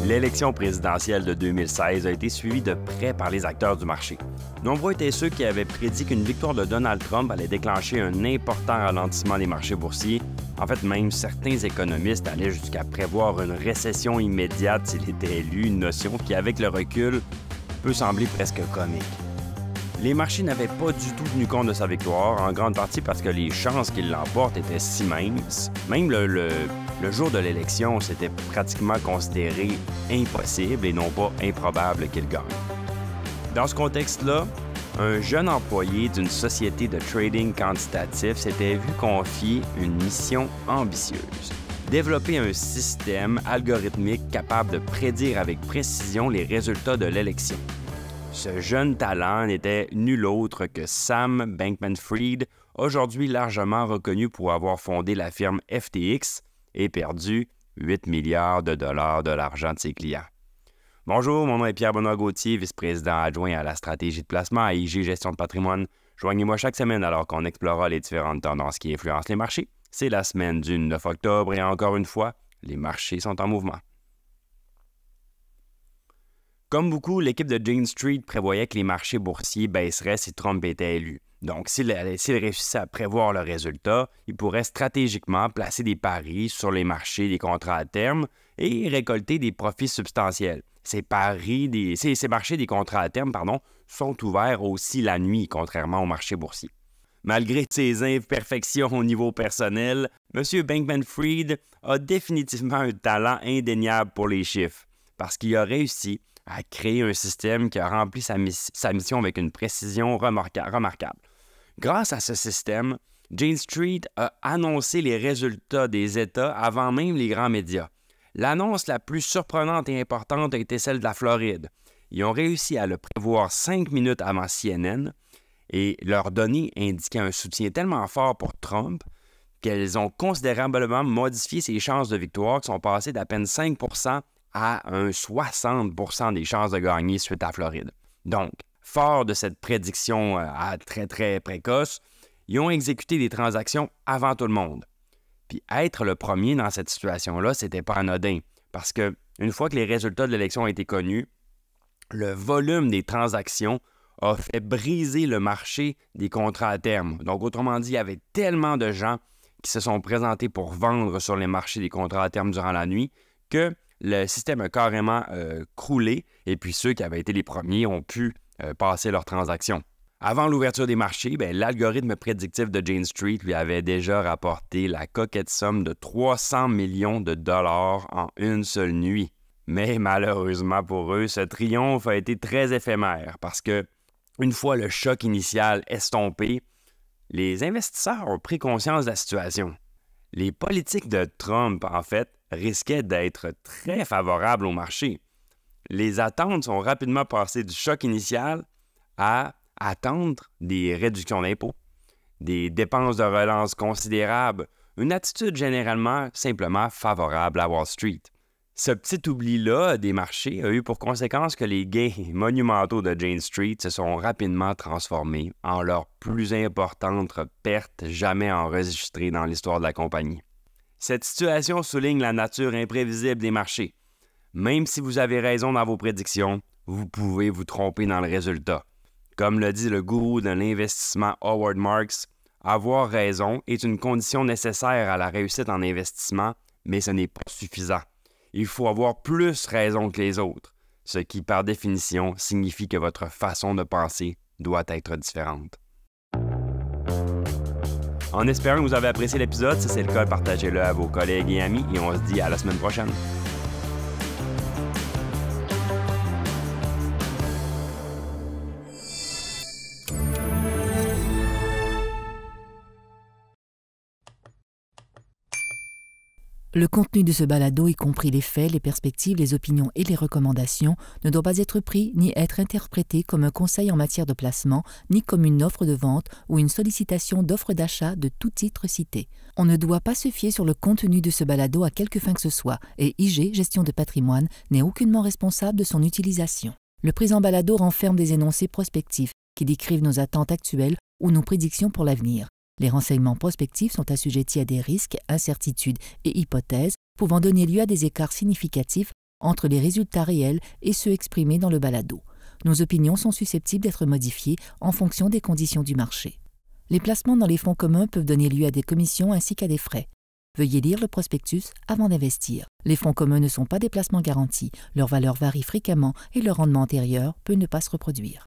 L'élection présidentielle de 2016 a été suivie de près par les acteurs du marché. Nombreux étaient ceux qui avaient prédit qu'une victoire de Donald Trump allait déclencher un important ralentissement des marchés boursiers. En fait, même certains économistes allaient jusqu'à prévoir une récession immédiate s'il était élu, une notion qui, avec le recul, peut sembler presque comique. Les marchés n'avaient pas du tout tenu compte de sa victoire, en grande partie parce que les chances qu'il l'emporte étaient si minces. Même le jour de l'élection, c'était pratiquement considéré impossible et non pas improbable qu'il gagne. Dans ce contexte-là, un jeune employé d'une société de trading quantitatif s'était vu confier une mission ambitieuse: développer un système algorithmique capable de prédire avec précision les résultats de l'élection. Ce jeune talent n'était nul autre que Sam Bankman-Fried, aujourd'hui largement reconnu pour avoir fondé la firme FTX et perdu 8 milliards de dollars de l'argent de ses clients. Bonjour, mon nom est Pierre-Benoît Gauthier, vice-président adjoint à la stratégie de placement à IG Gestion de patrimoine. Joignez-moi chaque semaine alors qu'on explorera les différentes tendances qui influencent les marchés. C'est la semaine du 9 octobre et encore une fois, les marchés sont en mouvement. Comme beaucoup, l'équipe de Jane Street prévoyait que les marchés boursiers baisseraient si Trump était élu. Donc, s'il réussissait à prévoir le résultat, il pourrait stratégiquement placer des paris sur les marchés des contrats à terme et récolter des profits substantiels. Ces marchés des contrats à terme, sont ouverts aussi la nuit, contrairement aux marchés boursiers. Malgré ses imperfections au niveau personnel, M. Bankman-Fried a définitivement un talent indéniable pour les chiffres, parce qu'il a réussi à créer un système qui a rempli sa mission avec une précision remarquable. Grâce à ce système, Jane Street a annoncé les résultats des États avant même les grands médias. L'annonce la plus surprenante et importante a été celle de la Floride. Ils ont réussi à le prévoir 5 minutes avant CNN et leurs données indiquaient un soutien tellement fort pour Trump qu'elles ont considérablement modifié ses chances de victoire qui sont passées d'à peine 5 à un 60 des chances de gagner suite à Floride. Donc, fort de cette prédiction très, très précoce, ils ont exécuté des transactions avant tout le monde. Puis être le premier dans cette situation-là, c'était pas anodin, parce que une fois que les résultats de l'élection ont été connus, le volume des transactions a fait briser le marché des contrats à terme. Donc, autrement dit, il y avait tellement de gens qui se sont présentés pour vendre sur les marchés des contrats à terme durant la nuit que le système a carrément croulé et puis ceux qui avaient été les premiers ont pu passer leurs transactions. Avant l'ouverture des marchés, l'algorithme prédictif de Jane Street lui avait déjà rapporté la coquette somme de 300 millions de dollars en une seule nuit. Mais malheureusement pour eux, ce triomphe a été très éphémère parce que, une fois le choc initial estompé, les investisseurs ont pris conscience de la situation. Les politiques de Trump, en fait, risquaient d'être très favorables au marché. Les attentes sont rapidement passées du choc initial à attendre des réductions d'impôts, des dépenses de relance considérables, une attitude généralement simplement favorable à Wall Street. Ce petit oubli-là des marchés a eu pour conséquence que les gains monumentaux de Jane Street se sont rapidement transformés en leurs plus importantes pertes jamais enregistrées dans l'histoire de la compagnie. Cette situation souligne la nature imprévisible des marchés. Même si vous avez raison dans vos prédictions, vous pouvez vous tromper dans le résultat. Comme le dit le gourou de l'investissement Howard Marks, avoir raison est une condition nécessaire à la réussite en investissement, mais ce n'est pas suffisant. Il faut avoir plus raison que les autres, ce qui, par définition, signifie que votre façon de penser doit être différente. En espérant que vous avez apprécié l'épisode, si c'est le cas, partagez-le à vos collègues et amis et on se dit à la semaine prochaine. Le contenu de ce balado, y compris les faits, les perspectives, les opinions et les recommandations, ne doit pas être pris ni être interprété comme un conseil en matière de placement, ni comme une offre de vente ou une sollicitation d'offre d'achat de tout titre cité. On ne doit pas se fier sur le contenu de ce balado à quelque fin que ce soit, et IG Gestion de patrimoine n'est aucunement responsable de son utilisation. Le présent balado renferme des énoncés prospectifs qui décrivent nos attentes actuelles ou nos prédictions pour l'avenir. Les renseignements prospectifs sont assujettis à des risques, incertitudes et hypothèses pouvant donner lieu à des écarts significatifs entre les résultats réels et ceux exprimés dans le balado. Nos opinions sont susceptibles d'être modifiées en fonction des conditions du marché. Les placements dans les fonds communs peuvent donner lieu à des commissions ainsi qu'à des frais. Veuillez lire le prospectus avant d'investir. Les fonds communs ne sont pas des placements garantis. Leur valeur varie fréquemment et leur rendement antérieur peut ne pas se reproduire.